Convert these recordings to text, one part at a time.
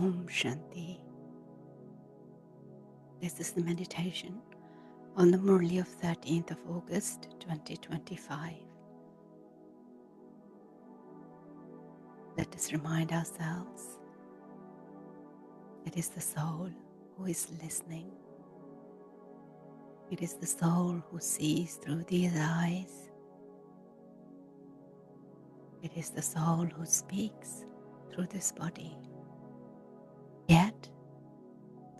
Om Shanti. This is the meditation on the Murli of 13th of August 2025. Let us remind ourselves it is the soul who is listening. It is the soul who sees through these eyes. It is the soul who speaks through this body. Yet,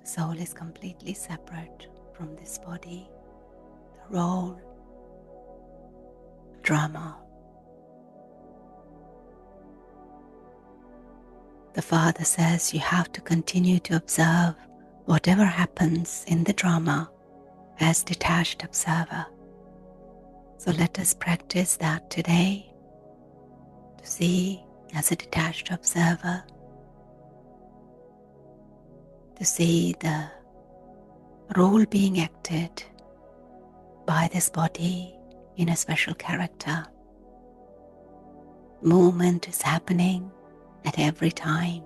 the soul is completely separate from this body, the role, drama. The Father says you have to continue to observe whatever happens in the drama as detached observer. So let us practice that today, to see as a detached observer, to see the role being acted by this body in a special character. Movement is happening at every time.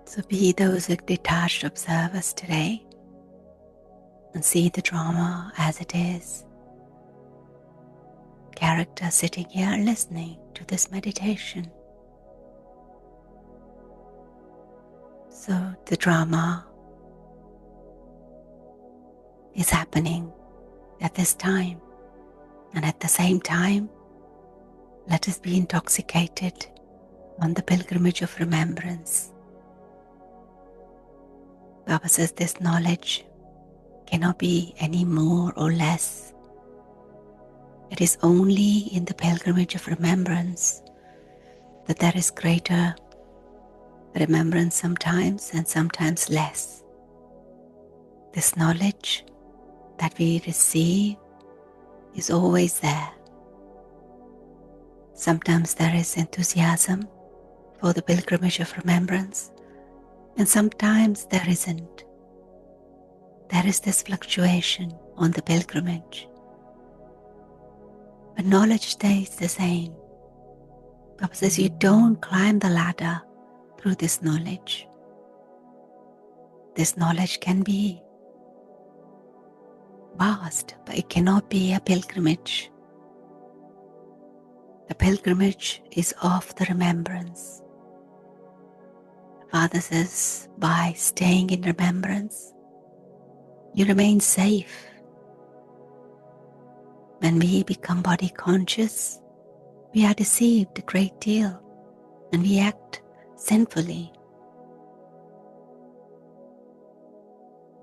So be those detached observers today and see the drama as it is. Character sitting here listening to this meditation. So the drama is happening at this time, and at the same time, let us be intoxicated on the pilgrimage of remembrance. Baba says this knowledge cannot be any more or less. It is only in the pilgrimage of remembrance that there is greater remembrance sometimes and sometimes less. This knowledge that we receive is always there. Sometimes there is enthusiasm for the pilgrimage of remembrance, and sometimes there isn't. There is this fluctuation on the pilgrimage. But knowledge stays the same. Baba says you don't climb the ladder through this knowledge. This knowledge can be vast, but it cannot be a pilgrimage. The pilgrimage is of the remembrance. The Father says, by staying in remembrance, you remain safe. When we become body conscious, we are deceived a great deal and we act sinfully.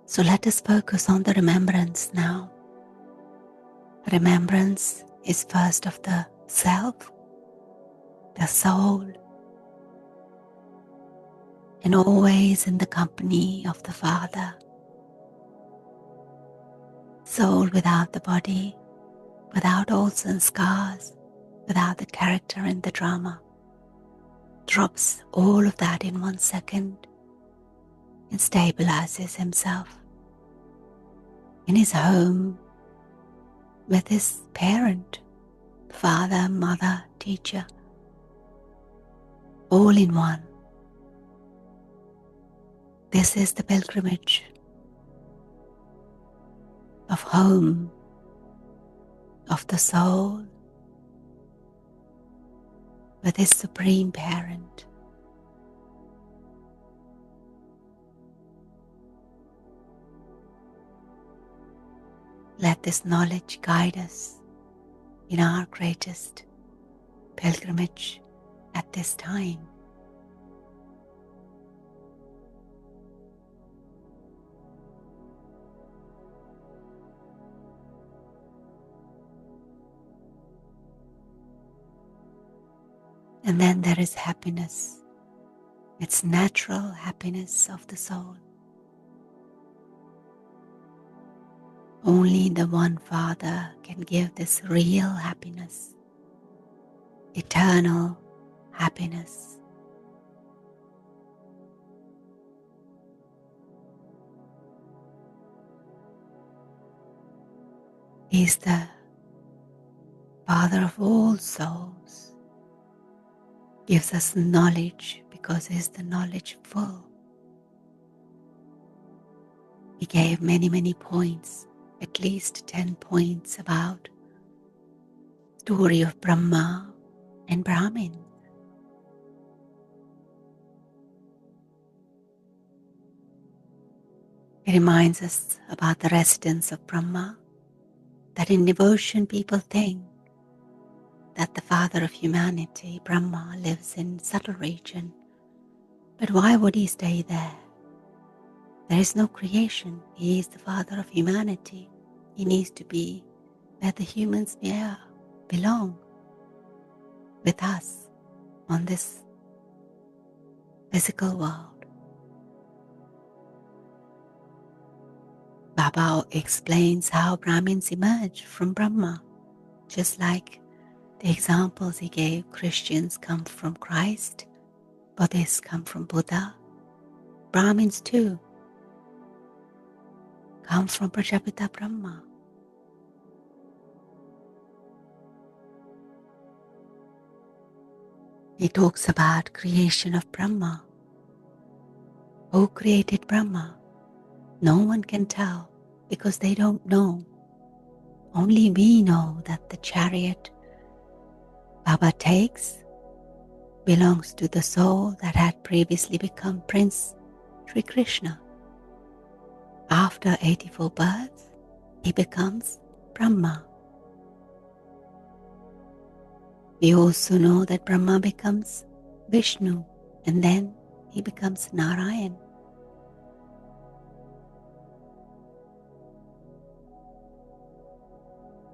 So let us focus on the remembrance now. Remembrance is first of the self, the soul, and always in the company of the Father. Soul without the body, without all scars, without the character in the drama, drops all of that in 1 second and stabilizes himself in his home with his parent, father, mother, teacher, all in one. This is the pilgrimage of home, of the soul, with his supreme parent. Let this knowledge guide us in our greatest pilgrimage at this time. And then there is happiness. It's natural happiness of the soul. Only the one Father can give this real happiness, eternal happiness. He is the Father of all souls. gives us knowledge because is the knowledge full. He gave many points, at least 10 points about story of Brahma and Brahmin. It reminds us about the residence of Brahma, that in devotion people think that the father of humanity, Brahma, lives in subtle region. But why would he stay there? There is no creation. He is the father of humanity. He needs to be where the humans belong, with us on this physical world. Baba explains how Brahmins emerge from Brahma, just like the examples he gave. Christians come from Christ, Buddhists come from Buddha, Brahmins too come from Prajapita Brahma. He talks about creation of Brahma. Who created Brahma? No one can tell because they don't know. Only we know that the chariot Baba takes belongs to the soul that had previously become Prince Shri Krishna. After 84 births, he becomes Brahma. We also know that Brahma becomes Vishnu and then he becomes Narayan.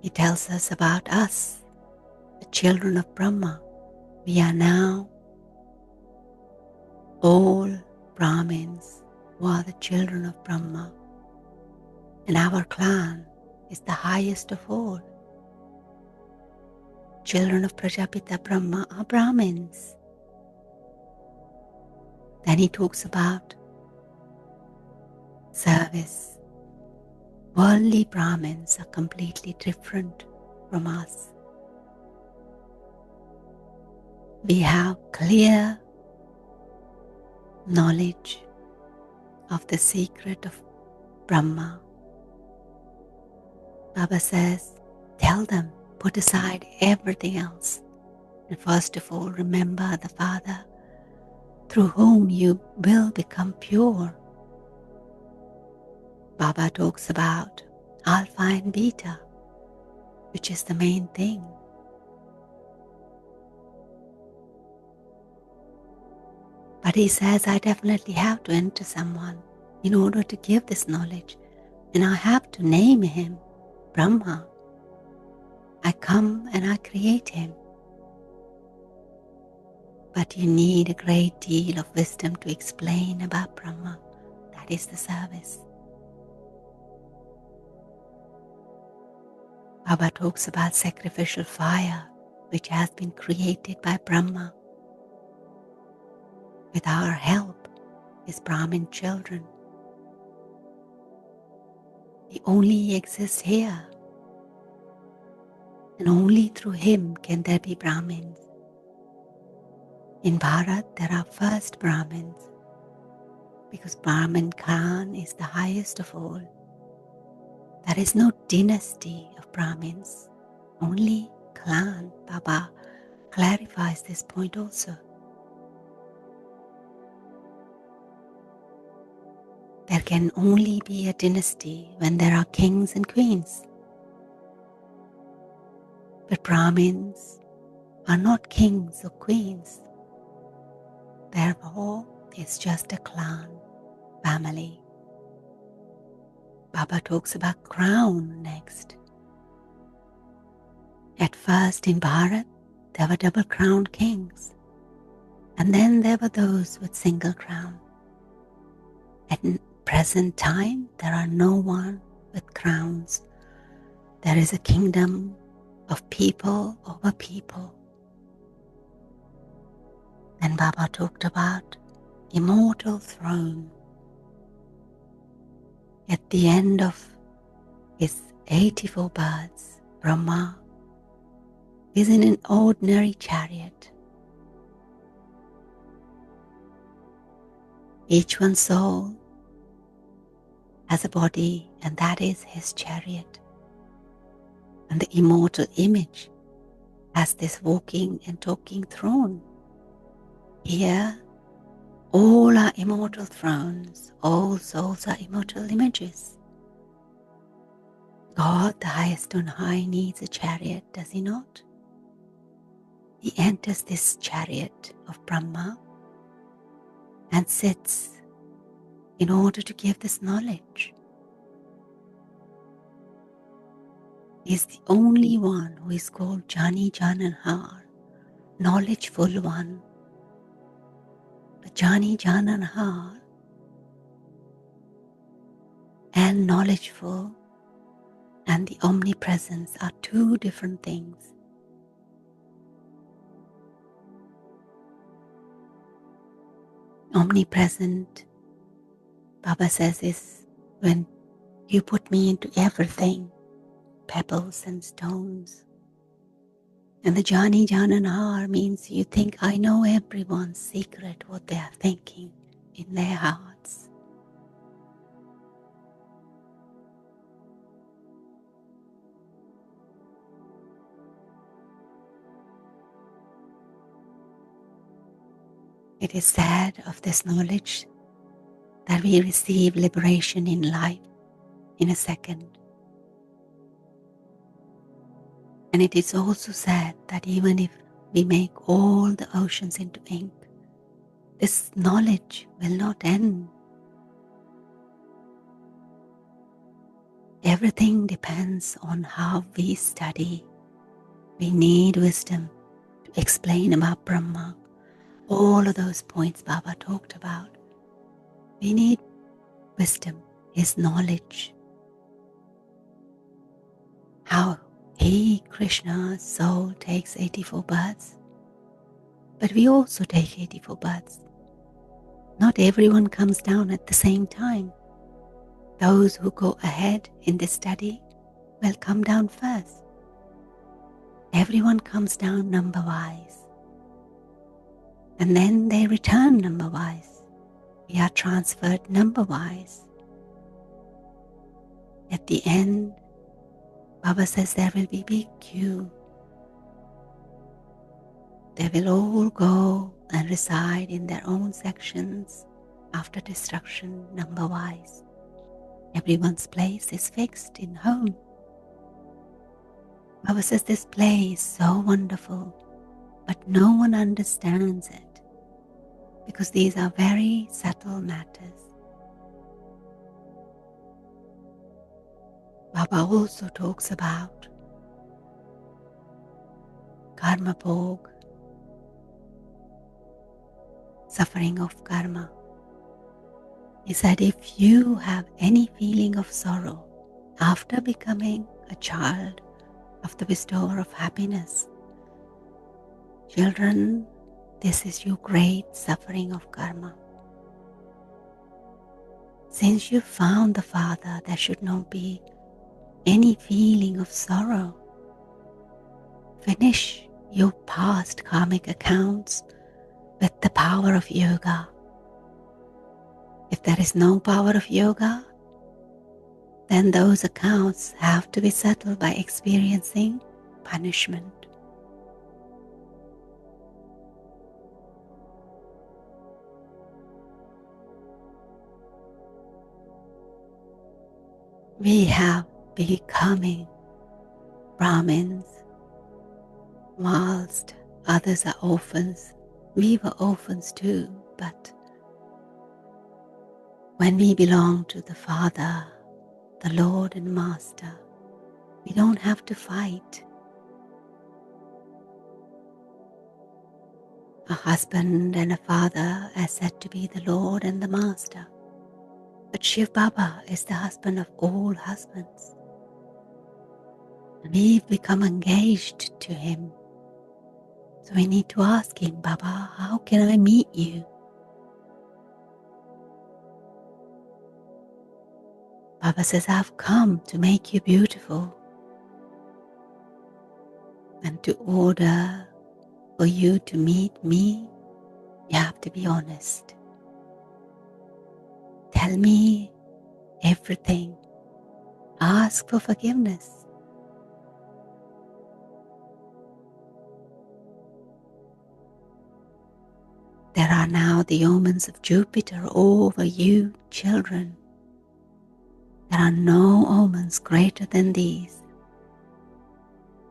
He tells us about us, the children of Brahma. We are now all Brahmins who are the children of Brahma, and our clan is the highest of all. Children of Prajapita Brahma are Brahmins. Then he talks about service. Worldly Brahmins are completely different from us. We have clear knowledge of the secret of Brahma. Baba says, tell them, put aside everything else, and first of all remember the Father through whom you will become pure. Baba talks about Alpha and Beta, which is the main thing. But he says, I definitely have to enter someone in order to give this knowledge, and I have to name him Brahma. I come and I create him. But you need a great deal of wisdom to explain about Brahma. That is the service. Baba talks about sacrificial fire, which has been created by Brahma with our help, his Brahmin children. He only exists here, and only through him can there be Brahmins. In Bharat, there are first Brahmins, because Brahmin clan is the highest of all. There is no dynasty of Brahmins, only clan. Baba clarifies this point also. There can only be a dynasty when there are kings and queens. But Brahmins are not kings or queens. Therefore, it's just a clan, family. Baba talks about crown next. At first in Bharat, there were double crowned kings, and then there were those with single crown. At present time, there are no one with crowns. There is a kingdom of people over people. Then Baba talked about immortal throne. At the end of his 84 births, Brahma is in an ordinary chariot. Each one's soul has a body, and that is his chariot. And the immortal image has this walking and talking throne. Here, all are immortal thrones, all souls are immortal images. God, the highest on high, needs a chariot, does he not? He enters this chariot of Brahma and sits in order to give this knowledge. He is the only one who is called Jani Jananhar, knowledgeful one. The Jani Jananhar and knowledgeful and the omnipresence are two different things. Omnipresent, Baba says, is when you put me into everything, pebbles and stones. And the Jani Jananhar means you think I know everyone's secret, what they are thinking in their hearts. It is said of this knowledge that we receive liberation in life in a second. And it is also said that even if we make all the oceans into ink, this knowledge will not end. Everything depends on how we study. We need wisdom to explain about Brahma. All of those points Baba talked about. We need wisdom, his knowledge. How he, Krishna's soul, takes 84 births. But we also take 84 births. Not everyone comes down at the same time. Those who go ahead in the study will come down first. Everyone comes down number-wise. And then they return number-wise. We are transferred number-wise. At the end, Baba says there will be a big queue. They will all go and reside in their own sections after destruction number-wise. Everyone's place is fixed in home. Baba says this play is so wonderful, but no one understands it because these are very subtle matters. Baba also talks about karma bhog, suffering of karma. He said if you have any feeling of sorrow after becoming a child of the bestower of happiness, children, this is your great suffering of karma. Since you found the Father, there should not be any feeling of sorrow. Finish your past karmic accounts with the power of yoga. If there is no power of yoga, then those accounts have to be settled by experiencing punishment. We have becoming Brahmins, whilst others are orphans. We were orphans too, but when we belong to the Father, the Lord and Master, we don't have to fight. A husband and a father are said to be the Lord and the Master. But Shiv Baba is the husband of all husbands. And we've become engaged to him. So we need to ask him, Baba, how can I meet you? Baba says, I've come to make you beautiful and to order for you to meet me, you have to be honest. Tell me everything. Ask for forgiveness. There are now the omens of Jupiter over you, children. There are no omens greater than these.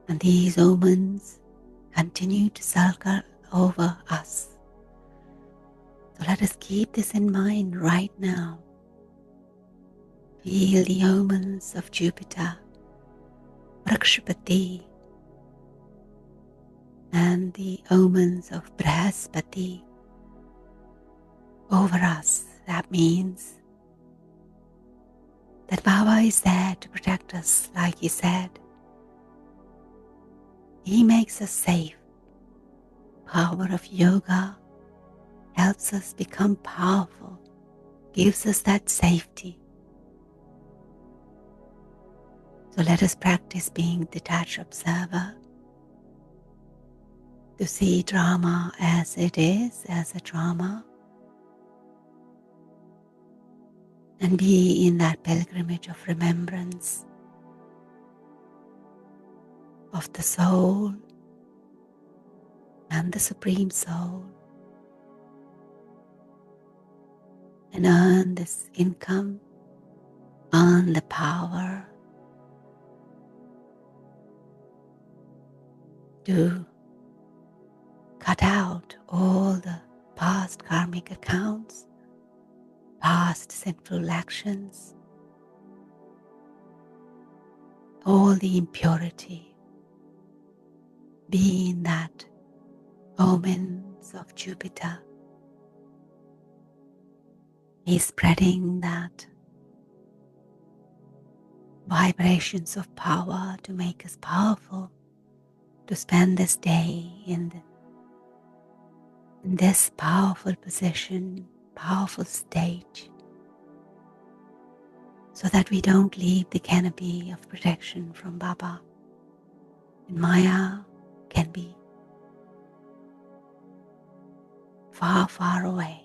And these omens continue to circle over us. So let us keep this in mind right now. Feel the omens of Jupiter, Prajapita, and the omens of Brahspati over us. That means that Baba is there to protect us, like he said. He makes us safe. Power of yoga helps us become powerful, gives us that safety. So let us practice being detached observer, to see drama as it is, as a drama, and be in that pilgrimage of remembrance of the soul and the Supreme Soul, and earn this income, earn the power to cut out all the past karmic accounts, past sinful actions, all the impurity. Be in that omens of Jupiter. He's spreading that vibrations of power to make us powerful, to spend this day in this powerful position, powerful stage, so that we don't leave the canopy of protection from Baba. And Maya can be far, far away.